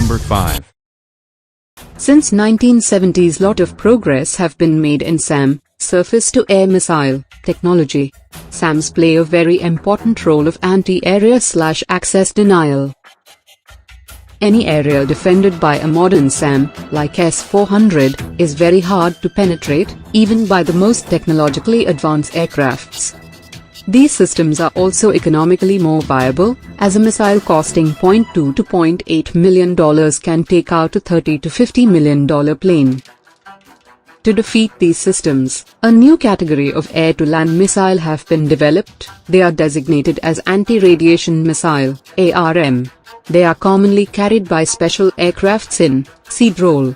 Number 5. Since 1970s, lot of progress have been made in SAM, surface-to-air missile, technology. SAMs play a very important role of anti-area/access denial. Any area defended by a modern SAM, like S-400, is very hard to penetrate, even by the most technologically advanced aircrafts. These systems are also economically more viable, as a missile costing $0.2 to $0.8 million can take out a $30 to $50 million plane. To defeat these systems, a new category of air-to-land missile have been developed. They are designated as anti-radiation missile, ARM. They are commonly carried by special aircrafts in seed role.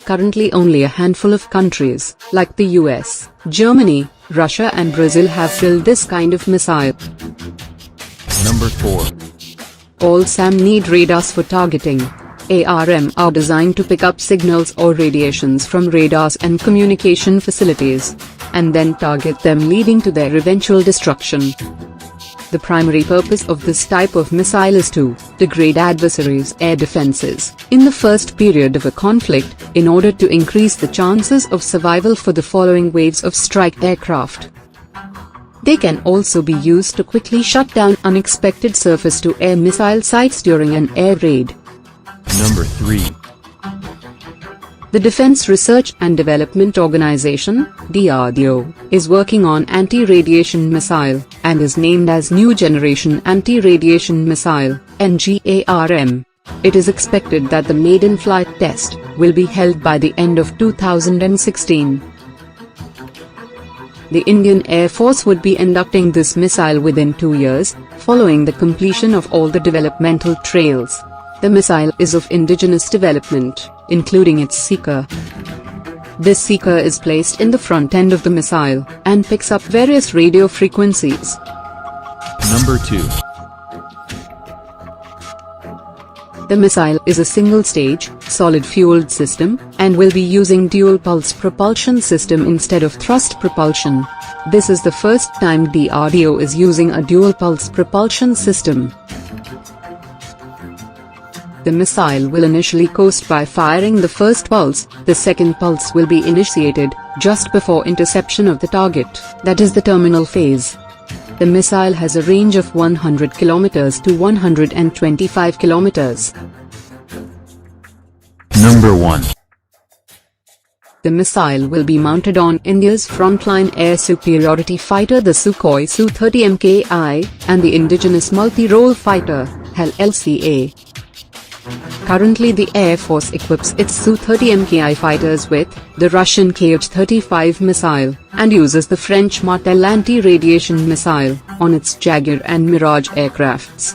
Currently only a handful of countries, like the US, Germany, Russia and Brazil have built this kind of missile. Number 4. All SAM need radars for targeting. ARM are designed to pick up signals or radiations from radars and communication facilities, and then target them, leading to their eventual destruction. The primary purpose of this type of missile is to degrade adversaries' air defenses in the first period of a conflict, in order to increase the chances of survival for the following waves of strike aircraft. They can also be used to quickly shut down unexpected surface-to-air missile sites during an air raid. Number 3. The Defense Research and Development Organization, DRDO, is working on anti-radiation missile, and is named as New Generation Anti-Radiation Missile, NGARM. It is expected that the maiden flight test will be held by the end of 2016. The Indian Air Force would be inducting this missile within 2 years, following the completion of all the developmental trails. The missile is of indigenous development, including its seeker. This seeker is placed in the front end of the missile, and picks up various radio frequencies. Number 2. The missile is a single-stage, solid-fueled system, and will be using dual-pulse propulsion system instead of thrust propulsion. This is the first time DRDO is using a dual-pulse propulsion system. The missile will initially coast by firing the first pulse. The second pulse will be initiated just before interception of the target, that is the terminal phase. The missile has a range of 100 kilometers to 125 kilometers. Number 1. The missile will be mounted on India's frontline air superiority fighter, the Sukhoi Su-30 Mki, and the indigenous multi-role fighter, HAL-LCA. Currently the Air Force equips its Su-30 Mki fighters with the Russian Kh-35 missile, and uses the French Martel anti-radiation missile on its Jaguar and Mirage aircrafts.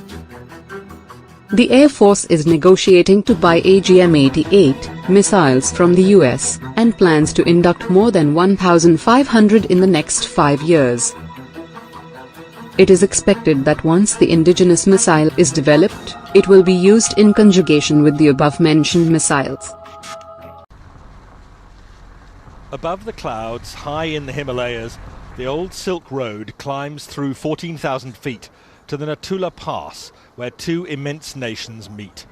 The Air Force is negotiating to buy AGM-88 missiles from the US, and plans to induct more than 1,500 in the next 5 years. It is expected that once the indigenous missile is developed, it will be used in conjugation with the above-mentioned missiles. Above the clouds, high in the Himalayas, the old Silk Road climbs through 14,000 feet to the Natula Pass, where two immense nations meet.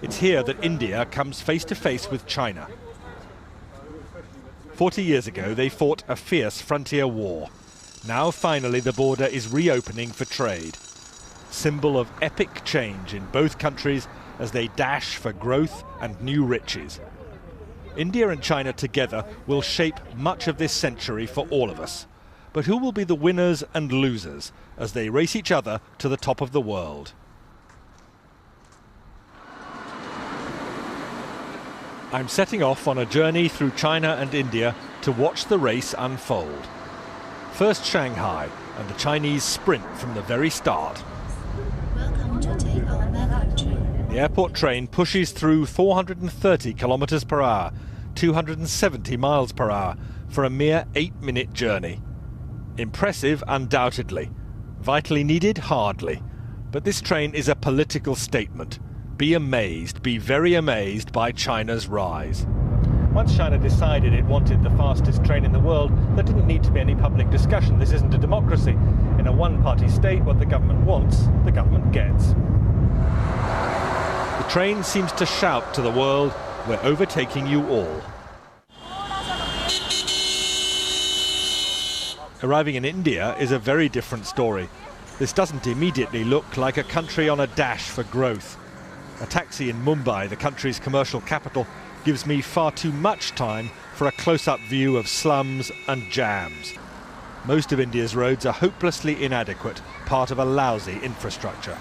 It's here that India comes face to face with China. 40 years ago, they fought a fierce frontier war. Now finally the border is reopening for trade. Symbol of epic change in both countries as they dash for growth and new riches. India and China together will shape much of this century for all of us. But who will be the winners and losers as they race each other to the top of the world? I'm setting off on a journey through China and India to watch the race unfold. First Shanghai, and the Chinese sprint from the very start. Welcome to Takeover Country. The airport train pushes through 430 kilometers per hour, 270 miles per hour, for a mere 8-minute journey. Impressive, undoubtedly. Vitally needed, hardly. But this train is a political statement. Be amazed, be very amazed by China's rise. Once China decided it wanted the fastest train in the world, there didn't need to be any public discussion. This isn't a democracy. In a one-party state, what the government wants, the government gets. train seems to shout to the world, "We're overtaking you all." Arriving in India is a very different story. This doesn't immediately look like a country on a dash for growth. A taxi in Mumbai, the country's commercial capital, gives me far too much time for a close-up view of slums and jams. Most of India's roads are hopelessly inadequate, part of a lousy infrastructure.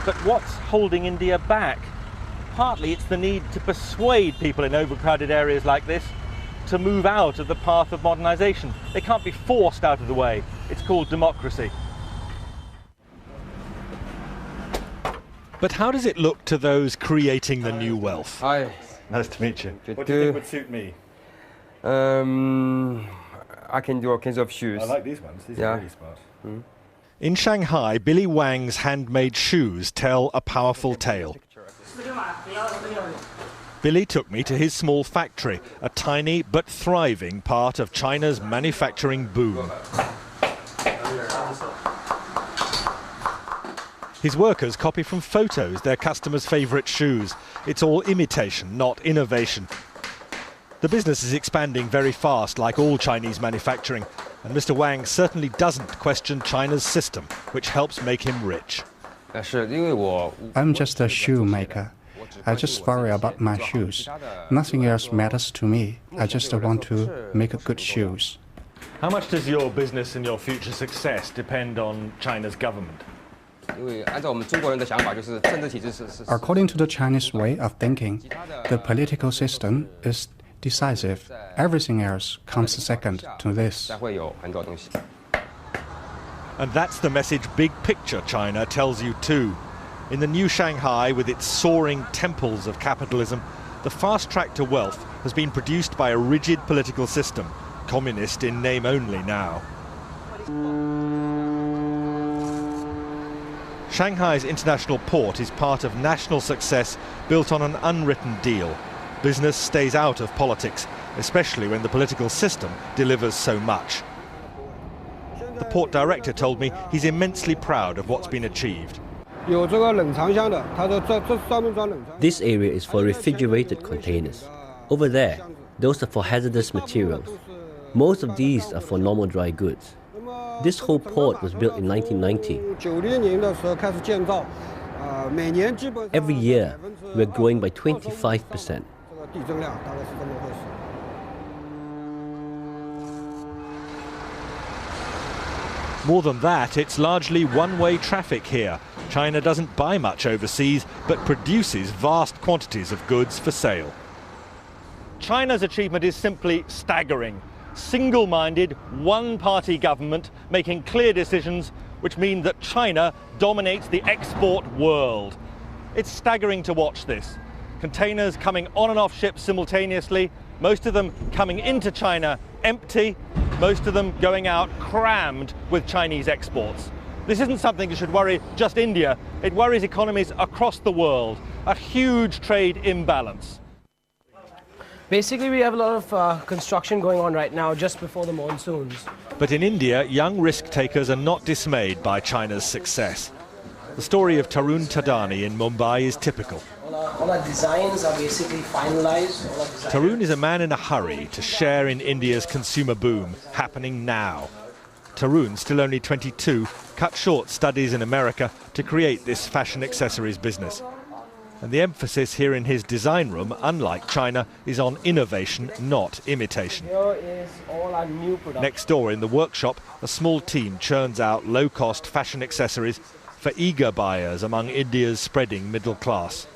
But what's holding India back? Partly it's the need to persuade people in overcrowded areas like this to move out of the path of modernisation. They can't be forced out of the way. It's called democracy. But how does it look to those creating the new wealth? Hi. Nice to meet you. What do you think would suit me? I can do all kinds of shoes. I like these ones. These are really smart. In Shanghai, Billy Wang's handmade shoes tell a powerful tale. Billy took me to his small factory, a tiny but thriving part of China's manufacturing boom. His workers copy from photos their customers' favourite shoes. It's all imitation, not innovation. The business is expanding very fast, like all Chinese manufacturing, and Mr. Wang certainly doesn't question China's system, which helps make him rich. I'm just a shoemaker. I just worry about my shoes. Nothing else matters to me. I just want to make good shoes. How much does your business and your future success depend on China's government? According to the Chinese way of thinking, the political system is decisive. Everything else comes second to this. And that's the message big picture China tells you too. In the new Shanghai, with its soaring temples of capitalism, the fast track to wealth has been produced by a rigid political system, communist in name only now. Shanghai's international port is part of national success built on an unwritten deal. Business stays out of politics, especially when the political system delivers so much. The port director told me he's immensely proud of what's been achieved. This area is for refrigerated containers. Over there, those are for hazardous materials. Most of these are for normal dry goods. This whole port was built in 1990. Every year, we're growing by 25%. More than that, it's largely one-way traffic here. China doesn't buy much overseas, but produces vast quantities of goods for sale. China's achievement is simply staggering. Single-minded, one-party government making clear decisions which mean that China dominates the export world. It's staggering to watch this. Containers coming on and off ships simultaneously, most of them coming into China empty, most of them going out crammed with Chinese exports. This isn't something that should worry just India, it worries economies across the world. A huge trade imbalance. Basically, we have a lot of construction going on right now just before the monsoons. But in India, young risk-takers are not dismayed by China's success. The story of Tarun Tadani in Mumbai is typical. All our designs are basically finalized. Tarun is a man in a hurry to share in India's consumer boom, happening now. Tarun, still only 22, cut short studies in America to create this fashion accessories business. And the emphasis here in his design room, unlike China, is on innovation, not imitation. Here is all our new production. Next door in the workshop, a small team churns out low-cost fashion accessories for eager buyers among India's spreading middle class.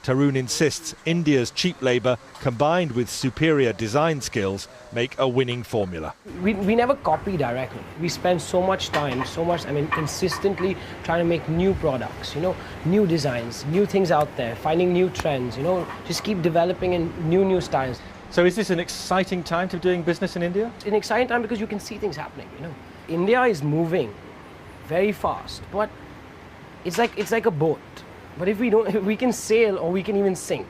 Tarun insists India's cheap labour, combined with superior design skills, make a winning formula. We never copy directly. We spend so much time, consistently trying to make new products, new designs, new things out there, finding new trends, just keep developing in new styles. So is this an exciting time to be doing business in India? It's an exciting time because you can see things happening, India is moving very fast, but it's like a boat. But if we can sail or we can even sink.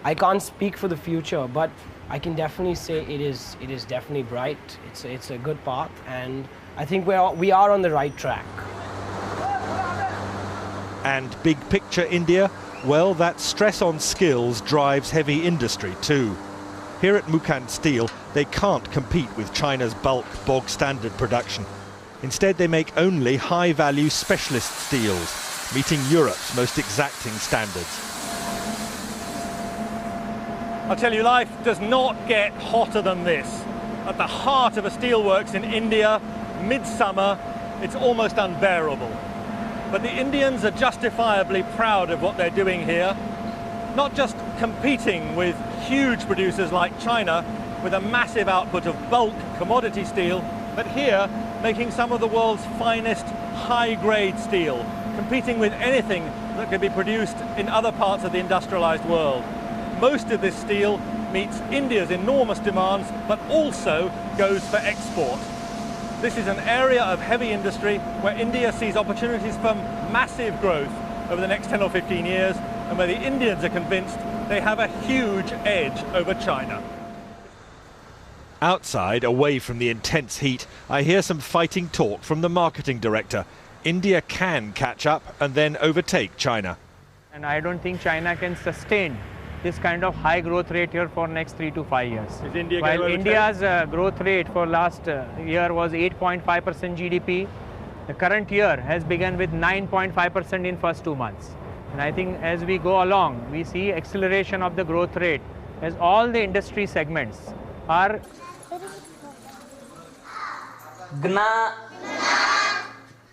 I can't speak for the future, but I can definitely say it is definitely bright. It's a good path, and I think we are on the right track. And big picture India? Well, that stress on skills drives heavy industry too. Here at Mukand Steel, they can't compete with China's bulk bog standard production. Instead, they make only high-value specialist steels, meeting Europe's most exacting standards. I'll tell you, life does not get hotter than this. At the heart of a steelworks in India, midsummer, it's almost unbearable. But the Indians are justifiably proud of what they're doing here, not just competing with huge producers like China with a massive output of bulk commodity steel, but here making some of the world's finest high-grade steel, competing with anything that can be produced in other parts of the industrialized world. Most of this steel meets India's enormous demands, but also goes for export. This is an area of heavy industry where India sees opportunities for massive growth over the next 10 or 15 years, and where the Indians are convinced they have a huge edge over China. Outside, away from the intense heat, I hear some fighting talk from the marketing director. India can catch up and then overtake China. And I don't think China can sustain this kind of high growth rate here for next 3 to 5 years. Is India While going to India's growth rate for last year was 8.5% GDP, the current year has begun with 9.5% in first 2 months. And I think as we go along, we see acceleration of the growth rate as all the industry segments are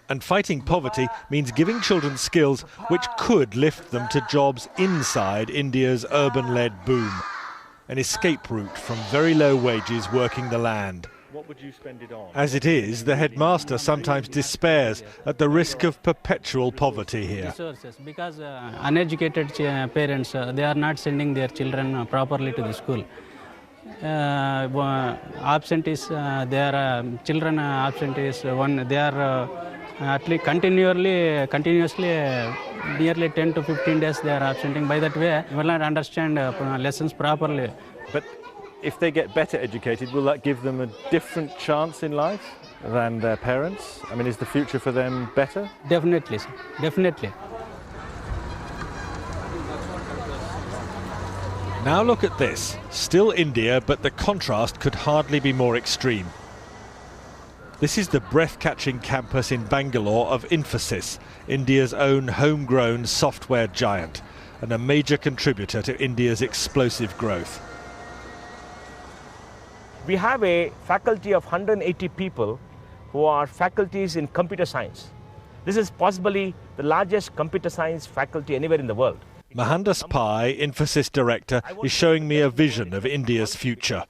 And fighting poverty means giving children skills which could lift them to jobs inside India's urban-led boom. An escape route from very low wages working the land. What would you spend it on? As it is, the headmaster sometimes despairs at the risk of perpetual poverty here. Resources, because uneducated parents, they are not sending their children properly to the school. Absentees, their children absentees, they are at least continuously nearly 10 to 15 days they are absenting. By that way, will not understand lessons properly. But if they get better educated, will that give them a different chance in life than their parents? I mean, is the future for them better? Definitely, sir. Definitely. Now look at this. Still India, but the contrast could hardly be more extreme. This is the breath-catching campus in Bangalore of Infosys, India's own homegrown software giant, and a major contributor to India's explosive growth. We have a faculty of 180 people who are faculties in computer science. This is possibly the largest computer science faculty anywhere in the world. Mohandas Pai, Infosys director, is showing me a vision of India's future.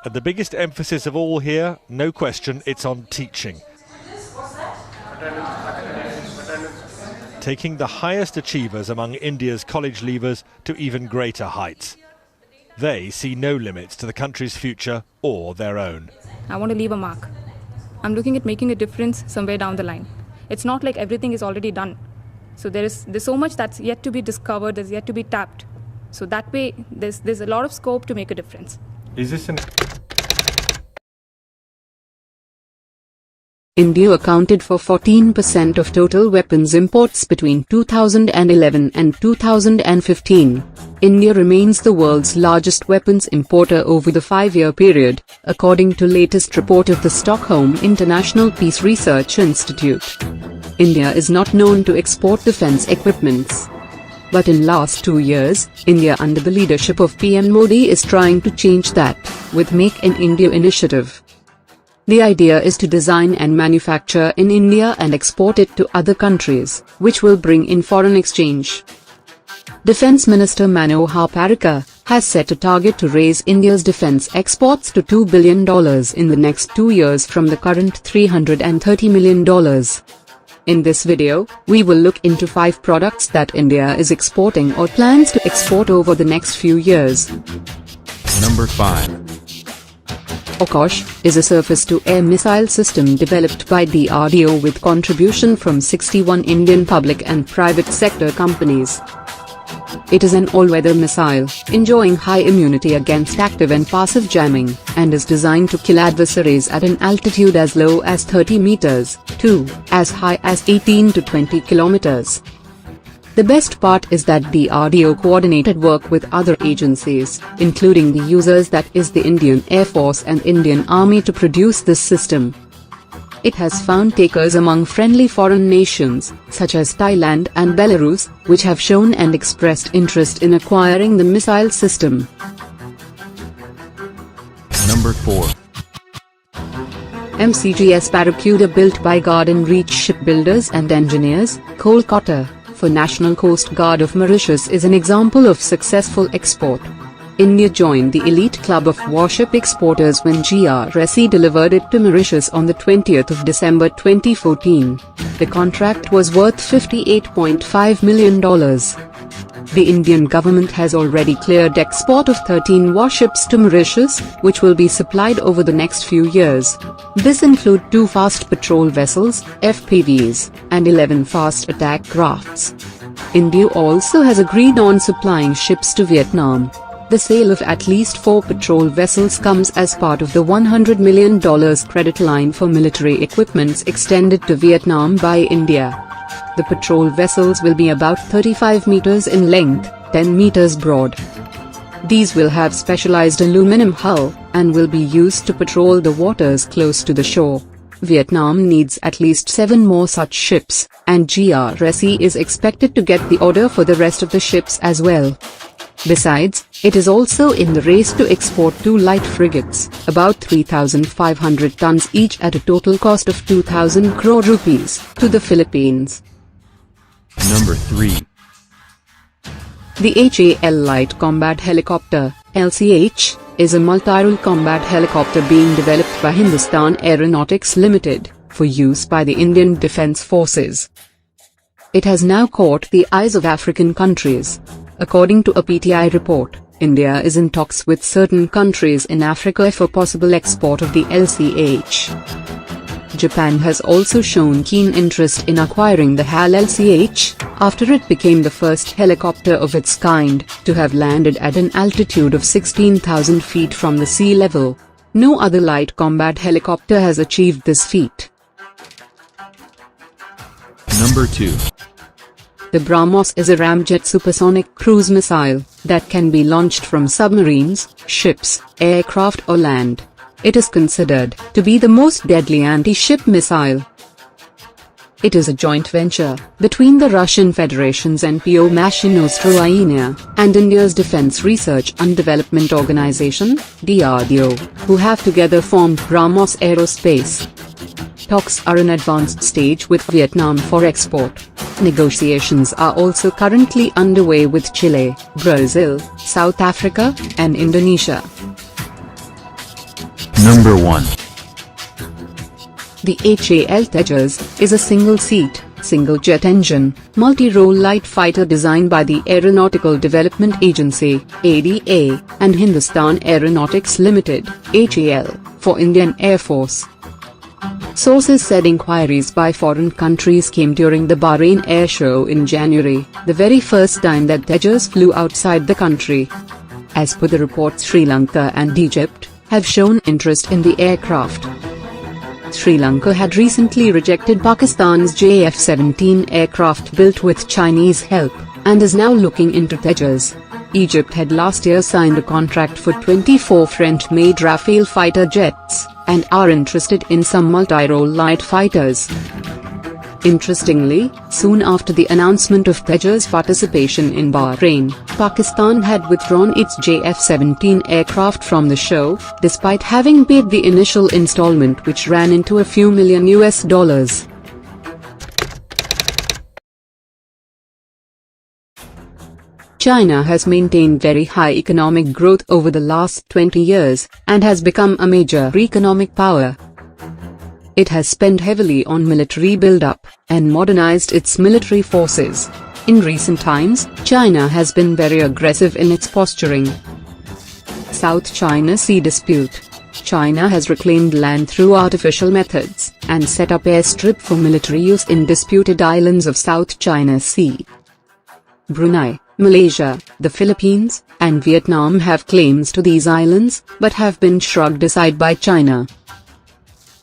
And the biggest emphasis of all here, no question, it's on teaching. Taking the highest achievers among India's college leavers to even greater heights. They see no limits to the country's future or their own. I want to leave a mark. I'm looking at making a difference somewhere down the line. It's not like everything is already done. So there's so much that's yet to be discovered, there's yet to be tapped. So that way, there's a lot of scope to make a difference. Is this an... India accounted for 14% of total weapons imports between 2011 and 2015. India remains the world's largest weapons importer over the 5-year period, according to latest report of the Stockholm International Peace Research Institute. India is not known to export defense equipments. But in last 2 years, India under the leadership of PM Modi is trying to change that, with Make in India initiative. The idea is to design and manufacture in India and export it to other countries, which will bring in foreign exchange. Defense Minister Manohar Parrikar has set a target to raise India's defense exports to $2 billion in the next 2 years from the current $330 million. In this video, we will look into 5 products that India is exporting or plans to export over the next few years. Number 5. Akash is a surface-to-air missile system developed by DRDO with contribution from 61 Indian public and private sector companies. It is an all-weather missile, enjoying high immunity against active and passive jamming, and is designed to kill adversaries at an altitude as low as 30 meters, to as high as 18 to 20 kilometers. The best part is that DRDO coordinated work with other agencies, including the users, that is the Indian Air Force and Indian Army, to produce this system. It has found takers among friendly foreign nations, such as Thailand and Belarus, which have shown and expressed interest in acquiring the missile system. Number 4. MCGS Barracuda, built by Garden Reach Shipbuilders and Engineers, Kolkata, for National Coast Guard of Mauritius, is an example of successful export. India joined the elite club of warship exporters when GRSE delivered it to Mauritius on the 20th of December 2014. The contract was worth $58.5 million. The Indian government has already cleared export of 13 warships to Mauritius, which will be supplied over the next few years. This include 2 fast patrol vessels, FPVs, and 11 fast attack crafts. India also has agreed on supplying ships to Vietnam. The sale of at least 4 patrol vessels comes as part of the $100 million credit line for military equipments extended to Vietnam by India. The patrol vessels will be about 35 meters in length, 10 meters broad. These will have specialized aluminum hull, and will be used to patrol the waters close to the shore. Vietnam needs at least 7 more such ships, and GRSE is expected to get the order for the rest of the ships as well. Besides, it is also in the race to export 2 light frigates, about 3,500 tons each at a total cost of 2,000 crore rupees, to the Philippines. Number 3. The HAL Light Combat Helicopter, LCH, is a multi-role combat helicopter being developed by Hindustan Aeronautics Limited, for use by the Indian Defence Forces. It has now caught the eyes of African countries. According to a PTI report, India is in talks with certain countries in Africa for possible export of the LCH. Japan has also shown keen interest in acquiring the HAL LCH, after it became the first helicopter of its kind to have landed at an altitude of 16,000 feet from the sea level. No other light combat helicopter has achieved this feat. Number 2. The BrahMos is a ramjet supersonic cruise missile that can be launched from submarines, ships, aircraft or land. It is considered to be the most deadly anti-ship missile. It is a joint venture between the Russian Federation's NPO Mashino-Stroyenia and India's Defence Research and Development Organization, DRDO, who have together formed BrahMos Aerospace. Talks are in advanced stage with Vietnam for export. Negotiations are also currently underway with Chile, Brazil, South Africa, and Indonesia. Number 1. The HAL Tejas is a single-seat, single-jet engine, multi-role light fighter designed by the Aeronautical Development Agency, ADA, and Hindustan Aeronautics Limited, HAL, for Indian Air Force. Sources said inquiries by foreign countries came during the Bahrain Air Show in January, the very first time that Tejas flew outside the country. As per the report, Sri Lanka and Egypt have shown interest in the aircraft. Sri Lanka had recently rejected Pakistan's JF-17 aircraft built with Chinese help, and is now looking into Tejas. Egypt had last year signed a contract for 24 French-made Rafale fighter jets, and are interested in some multi-role light fighters. Interestingly, soon after the announcement of Tejas' participation in Bahrain, Pakistan had withdrawn its JF-17 aircraft from the show, despite having paid the initial installment, which ran into a few million US. China has maintained very high economic growth over the last 20 years, and has become a major economic power. It has spent heavily on military build-up, and modernized its military forces. In recent times, China has been very aggressive in its posturing. South China Sea dispute. China has reclaimed land through artificial methods, and set up airstrip for military use in disputed islands of South China Sea. Brunei, Malaysia, the Philippines, and Vietnam have claims to these islands, but have been shrugged aside by China.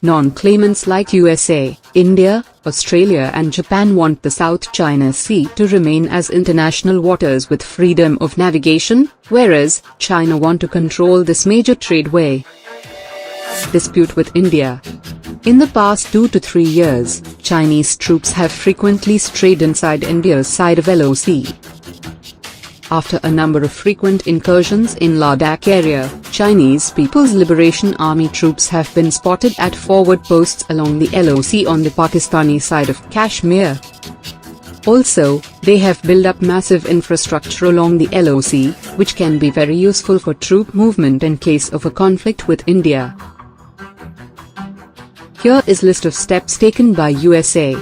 Non-claimants like USA, India, Australia and Japan want the South China Sea to remain as international waters with freedom of navigation, whereas China want to control this major tradeway. Dispute with India. In the past 2 to 3 years, Chinese troops have frequently strayed inside India's side of LOC. After a number of frequent incursions in Ladakh area, Chinese People's Liberation Army troops have been spotted at forward posts along the LOC on the Pakistani side of Kashmir. Also, they have built up massive infrastructure along the LOC, which can be very useful for troop movement in case of a conflict with India. Here is list of steps taken by USA.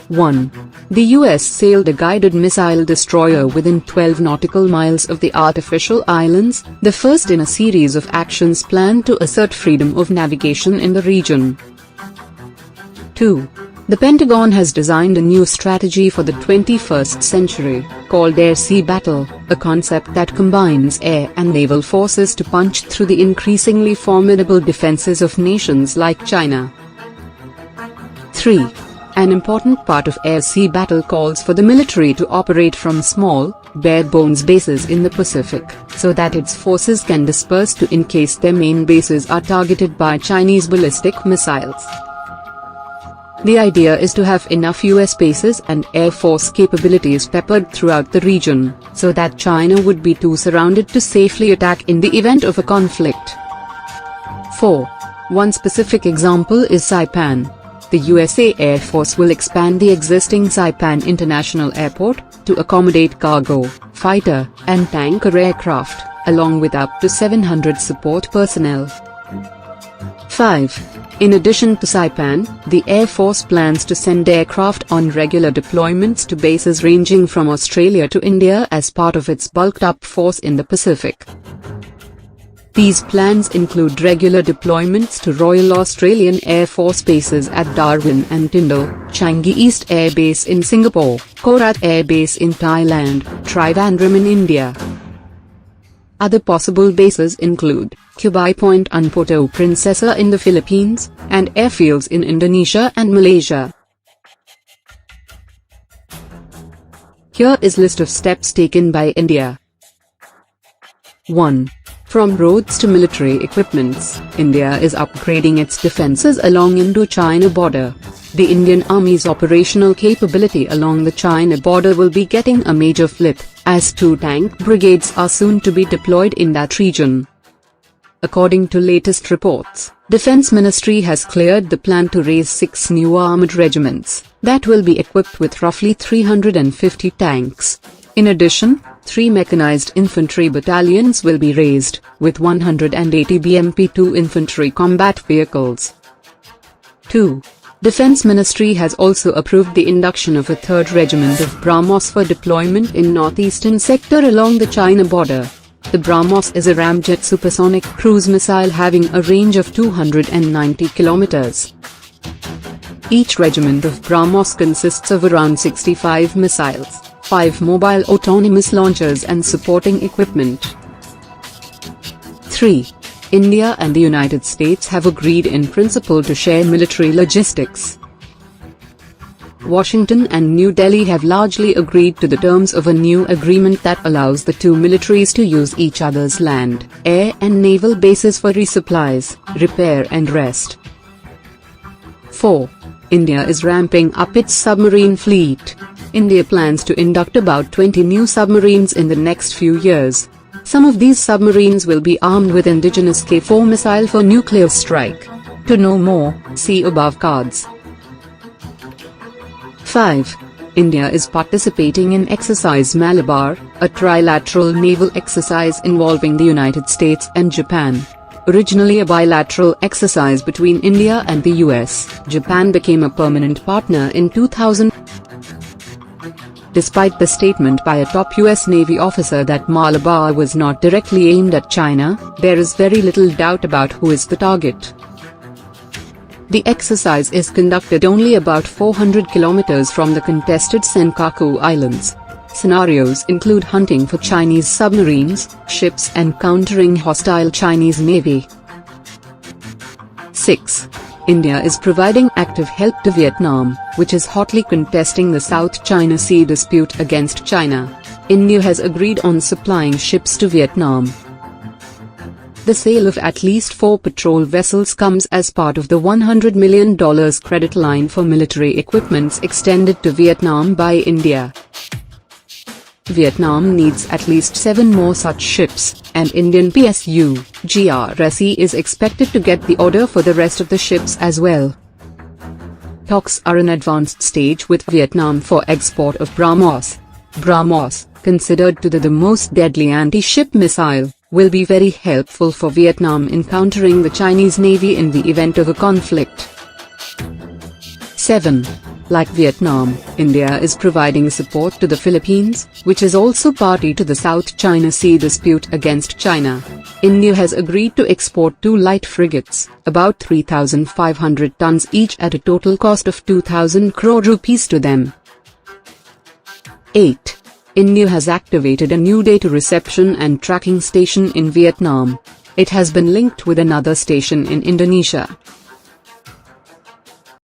1. The US sailed a guided missile destroyer within 12 nautical miles of the artificial islands, the first in a series of actions planned to assert freedom of navigation in the region. 2. The Pentagon has designed a new strategy for the 21st century, called Air-Sea Battle, a concept that combines air and naval forces to punch through the increasingly formidable defenses of nations like China. 3. An important part of Air-Sea Battle calls for the military to operate from small, bare-bones bases in the Pacific, so that its forces can disperse to in case their main bases are targeted by Chinese ballistic missiles. The idea is to have enough US bases and Air Force capabilities peppered throughout the region, so that China would be too surrounded to safely attack in the event of a conflict. 4. One specific example is Saipan. The USA Air Force will expand the existing Saipan International Airport to accommodate cargo, fighter, and tanker aircraft, along with up to 700 support personnel. 5. In addition to Saipan, the Air Force plans to send aircraft on regular deployments to bases ranging from Australia to India as part of its bulked-up force in the Pacific. These plans include regular deployments to Royal Australian Air Force bases at Darwin and Tyndall, Changi East Air Base in Singapore, Korat Air Base in Thailand, Trivandrum in India. Other possible bases include Kubai Point and Puerto Princesa in the Philippines, and airfields in Indonesia and Malaysia. Here is list of steps taken by India. 1. From roads to military equipments, India is upgrading its defenses along Indo-China border. The Indian Army's operational capability along the China border will be getting a major flip, as 2 tank brigades are soon to be deployed in that region. According to latest reports, Defense Ministry has cleared the plan to raise 6 new armored regiments, that will be equipped with roughly 350 tanks. In addition, 3 mechanized infantry battalions will be raised, with 180 BMP-2 infantry combat vehicles. 2. Defense Ministry has also approved the induction of a 3rd regiment of BrahMos for deployment in northeastern sector along the China border. The BrahMos is a ramjet supersonic cruise missile having a range of 290 kilometers. Each regiment of BrahMos consists of around 65 missiles, 5 mobile autonomous launchers and supporting equipment. 3. India and the United States have agreed in principle to share military logistics. Washington and New Delhi have largely agreed to the terms of a new agreement that allows the 2 militaries to use each other's land, air and naval bases for resupplies, repair and rest. 4. India is ramping up its submarine fleet. India plans to induct about 20 new submarines in the next few years. Some of these submarines will be armed with indigenous K-4 missile for nuclear strike. To know more, see above cards. 5. India is participating in Exercise Malabar, a trilateral naval exercise involving the United States and Japan. Originally a bilateral exercise between India and the US, Japan became a permanent partner in 2000. Despite the statement by a top US Navy officer that Malabar was not directly aimed at China, there is very little doubt about who is the target. The exercise is conducted only about 400 kilometers from the contested Senkaku Islands. Scenarios include hunting for Chinese submarines, ships and countering hostile Chinese Navy. 6. India is providing active help to Vietnam, which is hotly contesting the South China Sea dispute against China. India has agreed on supplying ships to Vietnam. The sale of at least 4 patrol vessels comes as part of the $100 million credit line for military equipments extended to Vietnam by India. Vietnam needs at least 7 more such ships, and Indian PSU, GRSE is expected to get the order for the rest of the ships as well. Talks are in advanced stage with Vietnam for export of BrahMos. BrahMos, considered to be the most deadly anti-ship missile, will be very helpful for Vietnam in countering the Chinese Navy in the event of a conflict. 7. Like Vietnam, India is providing support to the Philippines, which is also party to the South China Sea dispute against China. India has agreed to export 2 light frigates, about 3,500 tons each at a total cost of 2,000 crore rupees to them. 8. India has activated a new data reception and tracking station in Vietnam. It has been linked with another station in Indonesia.